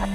Hey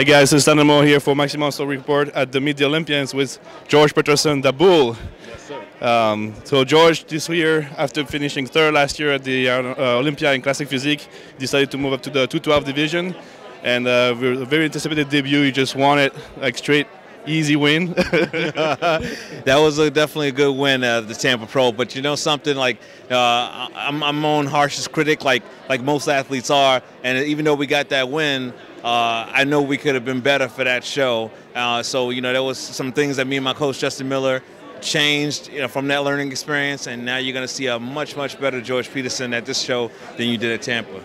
guys, it's Dynamo here for Maximum Muscle Report at the Meet the Olympians with George Peterson, the Bull. Yes, sir. So George, this year, after finishing third last year at the Olympia in Classic Physique, decided to move up to the 212 division. And we're a very anticipated debut. You just won it, like straight, easy win. That was definitely a good win at the Tampa Pro. But you know something, like I'm my own harshest critic, like most athletes are. And even though we got that win, I know we could have been better for that show. So, you know, there was some things that me and my coach, Justin Miller, changed, you know, from that learning experience. And now you're going to see a much, much better George Peterson at this show than you did at Tampa.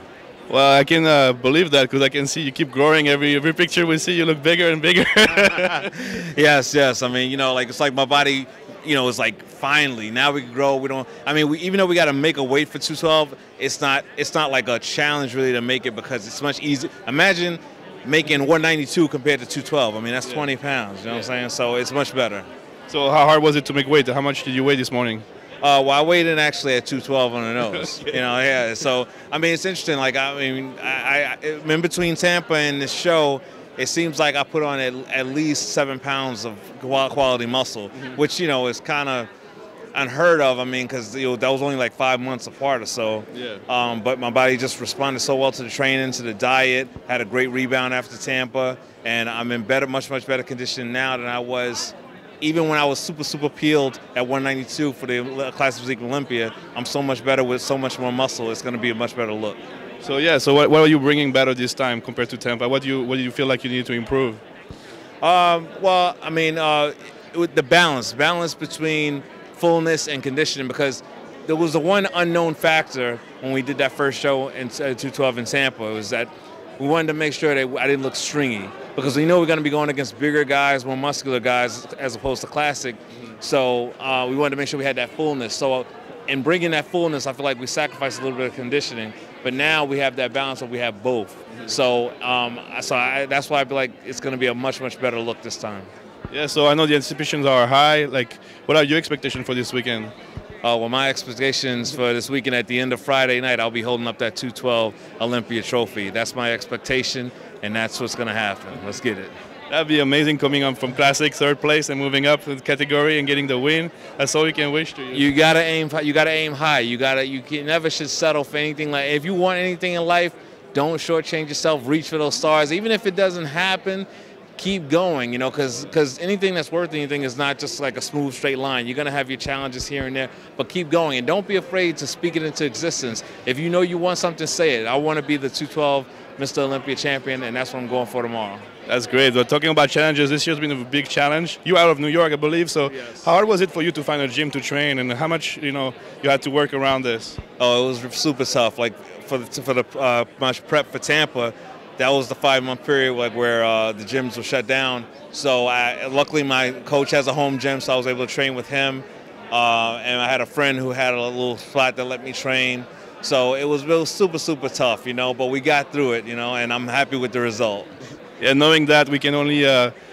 Well, I can believe that because I can see you keep growing. Every picture we see, you look bigger and bigger. Yes, yes. I mean, you know, like it's like my body, you know, it's like finally now we can grow. We don't. I mean, even though we got to make a weight for 212, it's not like a challenge really to make it because it's much easier. Imagine making 192 compared to 212. I mean, that's 20 pounds. You know what I'm saying? So it's much better. So how hard was it to make weight? How much did you weigh this morning? Well, I weighed in actually at 212 on the nose. Okay. You know, yeah. So I mean, it's interesting. Like I mean, I in between Tampa and this show, it seems like I put on at least 7 pounds of quality muscle, which, you know, is kind of unheard of. I mean, because, you know, that was only like 5 months apart or so. Yeah. But my body just responded so well to the training, to the diet. Had a great rebound after Tampa, and I'm in much better condition now than I was. Even when I was super peeled at 192 for the Classic Physique Olympia, I'm so much better with so much more muscle. It's going to be a much better look. So yeah, so what are you bringing better this time compared to Tampa? What do you feel like you need to improve? Well, I mean, with the balance between fullness and conditioning, because there was the one unknown factor when we did that first show in 212 in Tampa. It was that we wanted to make sure that I didn't look stringy, because we know we're going to be going against bigger guys, more muscular guys, as opposed to classic. So we wanted to make sure we had that fullness. So in bringing that fullness, I feel like we sacrificed a little bit of conditioning. But now we have that balance where we have both. So that's why I feel like it's going to be a much better look this time. Yeah, so I know the anticipations are high. Like, what are your expectations for this weekend? Well, my expectations for this weekend, at the end of Friday night, I'll be holding up that 212 Olympia trophy. That's my expectation, and that's what's going to happen. Let's get it. That'd be amazing, coming up from Classic third place and moving up the category and getting the win. That's all we can wish to you. You gotta aim high. You never should settle for anything. Like, if you want anything in life, don't shortchange yourself. Reach for those stars. Even if it doesn't happen, keep going. You know, because anything that's worth anything is not just like a smooth straight line. You're gonna have your challenges here and there, but keep going, and don't be afraid to speak it into existence. If you know you want something, say it. I want to be the 212 Mr. Olympia champion, and that's what I'm going for tomorrow. That's great. But talking about challenges, this year's been a big challenge. You're out of New York, I believe. So yes. How hard was it for you to find a gym to train, and how much you had to work around this? Oh, it was super tough. Like for my prep for Tampa, that was the 5-month period where the gyms were shut down. So luckily my coach has a home gym, so I was able to train with him. And I had a friend who had a little spot that let me train. So it was super tough, you know. But we got through it, you know, and I'm happy with the result. Yeah, knowing that, we can only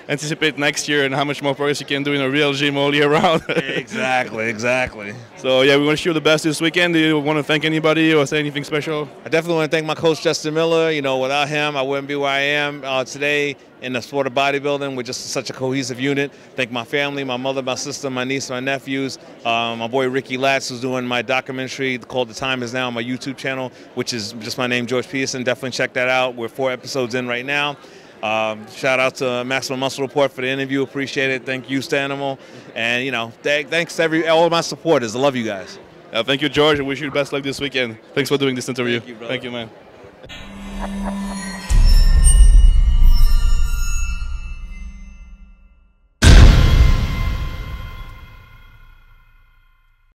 anticipate next year and how much more progress you can do in a real gym all year round. Exactly. So yeah, we wish you the best this weekend. Do you want to thank anybody or say anything special? I definitely want to thank my coach, Justin Miller. You know, without him, I wouldn't be where I am today in the sport of bodybuilding. We're just such a cohesive unit. Thank my family, my mother, my sister, my niece, my nephews, my boy Ricky Latz, who's doing my documentary called The Time Is Now on my YouTube channel, which is just my name, George Peterson. Definitely check that out. We're 4 episodes in right now. Shout out to Maximum Muscle Report for the interview. Appreciate it. Thank you, Stanimal. And, you know, thanks to all of my supporters. I love you guys. Thank you, George. I wish you the best luck this weekend. Thanks for doing this interview. Thank you, Thank you, man.